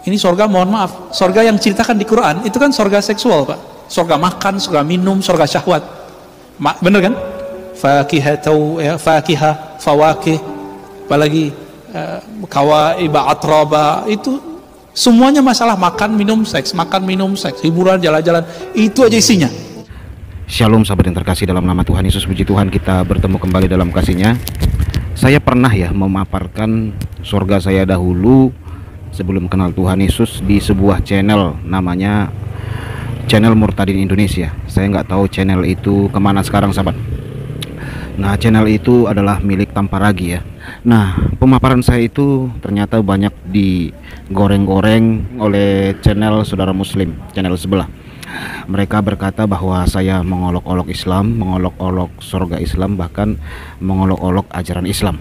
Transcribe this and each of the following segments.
Ini sorga, mohon maaf, sorga yang ceritakan di Quran itu kan sorga seksual Pak. Sorga makan, sorga minum, sorga syahwat. Bener kan? Fakihatau, ya, fakihah, fawakih, apalagi kawaiba atraba, itu semuanya masalah makan minum seks, hiburan, jalan-jalan, itu aja isinya. Shalom sahabat yang terkasih dalam nama Tuhan Yesus, puji Tuhan kita bertemu kembali dalam kasih-Nya. Saya pernah ya memaparkan surga saya dahulu sebelum kenal Tuhan Yesus di sebuah channel, namanya channel Murtadin Indonesia. Saya nggak tahu channel itu kemana sekarang sahabat. Nah, channel itu adalah milik Tamparagi ya. Nah, pemaparan saya itu ternyata banyak digoreng-goreng oleh channel saudara muslim, channel sebelah. Mereka berkata bahwa saya mengolok-olok Islam, mengolok-olok surga Islam, bahkan mengolok-olok ajaran Islam.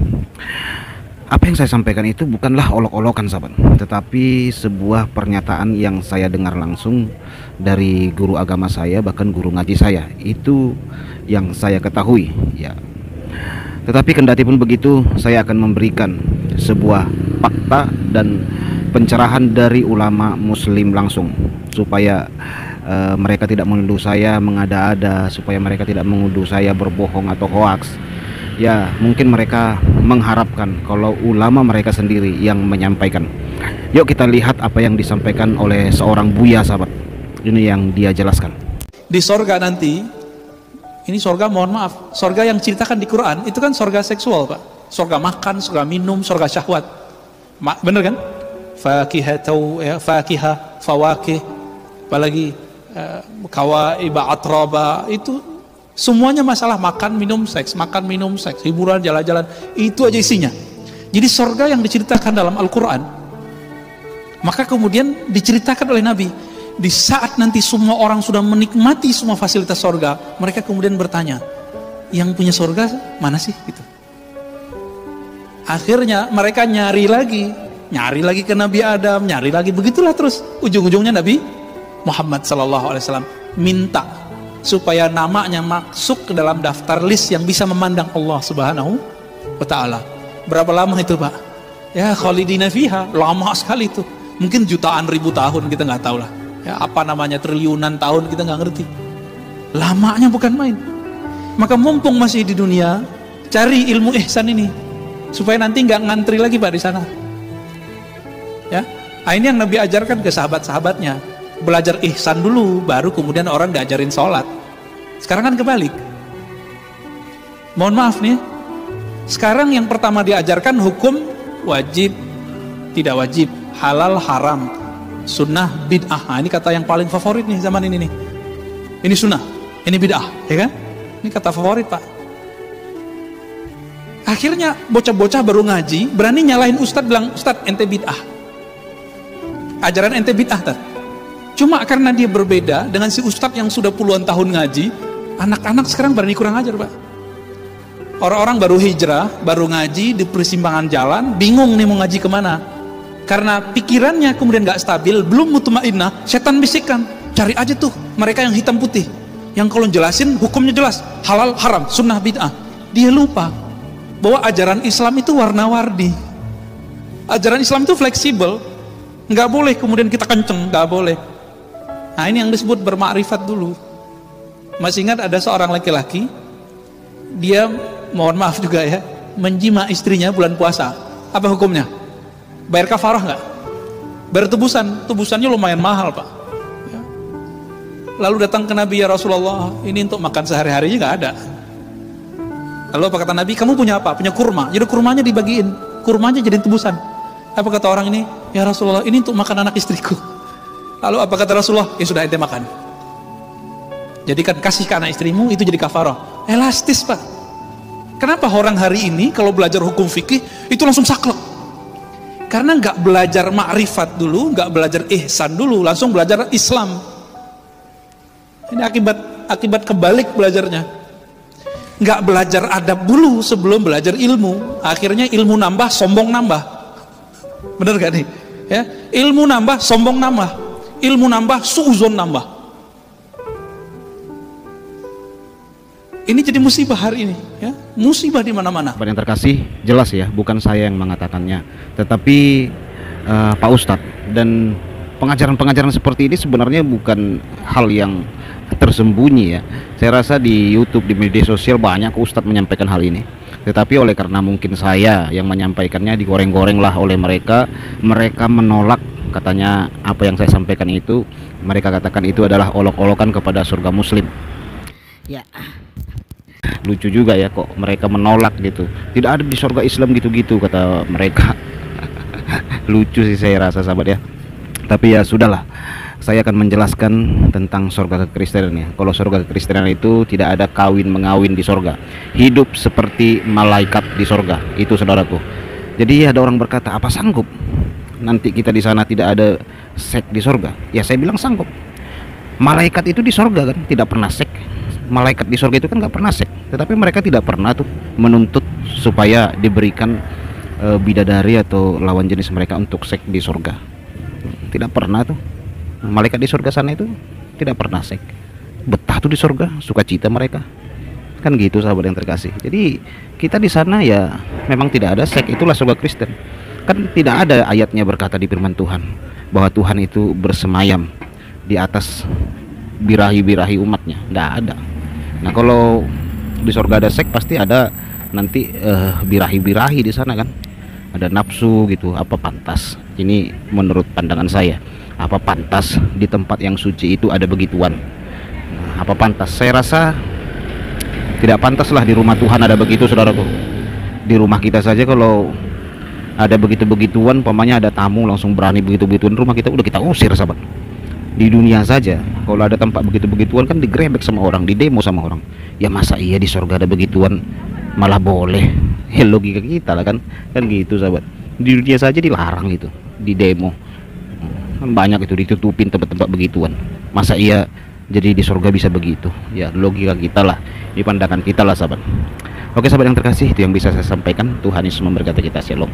Apa yang saya sampaikan itu bukanlah olok-olokan sahabat, tetapi sebuah pernyataan yang saya dengar langsung dari guru agama saya, bahkan guru ngaji saya. Itu yang saya ketahui ya. Tetapi kendati pun begitu, saya akan memberikan sebuah fakta dan pencerahan dari ulama muslim langsung, supaya mereka tidak menuduh saya mengada-ada, supaya mereka tidak menuduh saya berbohong atau hoaks. Ya, mungkin mereka mengharapkan kalau ulama mereka sendiri yang menyampaikan. Yuk kita lihat apa yang disampaikan oleh seorang buya sahabat. Ini yang dia jelaskan. Di sorga nanti, ini sorga, mohon maaf, sorga yang ceritakan di Quran itu kan sorga seksual Pak. Sorga makan, sorga minum, sorga syahwat. Bener kan? Fakihatau, ya, fakihah, fawakih, apalagi kawaiba atraba, itu semuanya masalah makan minum seks, hiburan, jalan-jalan, itu aja isinya. Jadi sorga yang diceritakan dalam Al-Quran, maka kemudian diceritakan oleh Nabi. Di saat nanti semua orang sudah menikmati semua fasilitas sorga, mereka kemudian bertanya, yang punya sorga mana sih? Gitu. Akhirnya mereka nyari lagi ke Nabi Adam, nyari lagi, begitulah terus. Ujung-ujungnya Nabi Muhammad SAW minta supaya namanya masuk ke dalam daftar list yang bisa memandang Allah Subhanahu wa Ta'ala. Berapa lama itu Pak? Ya, khalidina fiha, lama sekali itu. Mungkin jutaan ribu tahun, kita nggak tahu lah. Ya, apa namanya, triliunan tahun, kita nggak ngerti. Lamanya bukan main. Maka mumpung masih di dunia, cari ilmu ihsan ini supaya nanti nggak ngantri lagi Pak di sana. Ya, ini yang Nabi ajarkan ke sahabat-sahabatnya. Belajar ihsan dulu, baru kemudian orang diajarin sholat. Sekarang kan kebalik. Mohon maaf nih, sekarang yang pertama diajarkan hukum wajib, tidak wajib, halal, haram, sunnah, bid'ah. Ini kata yang paling favorit nih zaman ini nih. Ini sunnah, ini bid'ah, ya kan? Ini kata favorit Pak. Akhirnya bocah-bocah baru ngaji berani nyalahin ustadz, bilang, "Ustadz, ente bid'ah, ajaran ente bid'ah." Cuma karena dia berbeda dengan si ustadz yang sudah puluhan tahun ngaji, anak-anak sekarang berani kurang ajar Pak. Orang-orang baru hijrah, baru ngaji di persimpangan jalan, bingung nih mau ngaji kemana. Karena pikirannya kemudian gak stabil, belum mutmainnah, setan bisikkan, cari aja tuh mereka yang hitam putih, yang kalau jelasin hukumnya jelas, halal, haram, sunnah, bid'ah. Dia lupa bahwa ajaran Islam itu warna-warni. Ajaran Islam itu fleksibel, nggak boleh kemudian kita kenceng, nggak boleh. Nah, ini yang disebut bermakrifat dulu. Masih ingat ada seorang laki-laki, dia, mohon maaf juga ya, menjima istrinya bulan puasa. Apa hukumnya? Bayar kafarah nggak? Bayar tebusan. Tebusannya lumayan mahal Pak ya. Lalu datang ke Nabi, "Ya Rasulullah, ini untuk makan sehari-harinya nggak ada." Lalu apa kata Nabi? "Kamu punya apa?" "Punya kurma." Jadi kurmanya dibagiin, kurmanya jadi tebusan. Apa kata orang ini? "Ya Rasulullah, ini untuk makan anak istriku." Lalu apa kata Rasulullah? "Ya sudah, ente makan. Jadikan kasih ke anak istrimu, itu jadi kafarah." Elastis Pak. Kenapa orang hari ini kalau belajar hukum fikih itu langsung saklek? Karena nggak belajar makrifat dulu, nggak belajar ihsan dulu, langsung belajar Islam. Ini akibat kebalik belajarnya. Nggak belajar adab dulu sebelum belajar ilmu. Akhirnya ilmu nambah, sombong nambah. Bener gak nih? Ya, ilmu nambah, sombong nambah. Ilmu nambah, suuzon nambah. Ini jadi musibah hari ini, ya, musibah di mana-mana. Yang terkasih, jelas ya, bukan saya yang mengatakannya, tetapi Pak Ustadz. Dan pengajaran-pengajaran seperti ini sebenarnya bukan hal yang tersembunyi ya. Saya rasa di YouTube, di media sosial banyak Ustadz menyampaikan hal ini. Tetapi oleh karena mungkin saya yang menyampaikannya digoreng-goreng lah oleh mereka, mereka menolak. Katanya apa yang saya sampaikan itu, mereka katakan itu adalah olok-olokan kepada surga muslim. Ya, lucu juga ya, kok mereka menolak gitu. Tidak ada di surga Islam gitu-gitu kata mereka. Lucu sih saya rasa, sahabat ya. Tapi ya sudahlah, saya akan menjelaskan tentang surga kekristenan ya. Kalau surga kekristenan itu tidak ada kawin mengawin di surga, hidup seperti malaikat di surga, itu saudaraku. Jadi ada orang berkata, apa sanggup nanti kita di sana tidak ada seks di surga? Ya saya bilang sanggup. Malaikat itu di surga kan tidak pernah seks. Malaikat di surga itu kan nggak pernah seks. Tetapi mereka tidak pernah tuh menuntut supaya diberikan bidadari atau lawan jenis mereka untuk seks di surga. Tidak pernah tuh. Malaikat di surga sana itu tidak pernah seks. Betah tuh di surga, sukacita mereka. Kan gitu sahabat yang terkasih. Jadi kita di sana ya memang tidak ada seks, itulah surga Kristen. Kan tidak ada ayatnya berkata di firman Tuhan bahwa Tuhan itu bersemayam di atas birahi-birahi umatnya. Tidak ada. Nah kalau di surga ada seks pasti ada nanti birahi-birahi di sana kan. Ada nafsu gitu. Apa pantas? Ini menurut pandangan saya. Apa pantas di tempat yang suci itu ada begituan? Nah, apa pantas? Saya rasa tidak pantas lah di rumah Tuhan ada begitu, saudaraku. Di rumah kita saja kalau ada begitu-begituan, pamannya ada tamu langsung berani begitu-begituan, rumah kita udah kita usir, sahabat. Di dunia saja kalau ada tempat begitu-begituan kan digrebek sama orang, didemo sama orang. Ya masa iya di surga ada begituan malah boleh? Ya logika kita lah kan gitu, sahabat. Di dunia saja dilarang gitu, didemo. Kan banyak itu ditutupin tempat-tempat begituan. Masa iya jadi di surga bisa begitu? Ya logika kita lah, di pandangan kita lah, sahabat. Oke sahabat yang terkasih, itu yang bisa saya sampaikan. Tuhan Yesus memberkati kita. Shalom.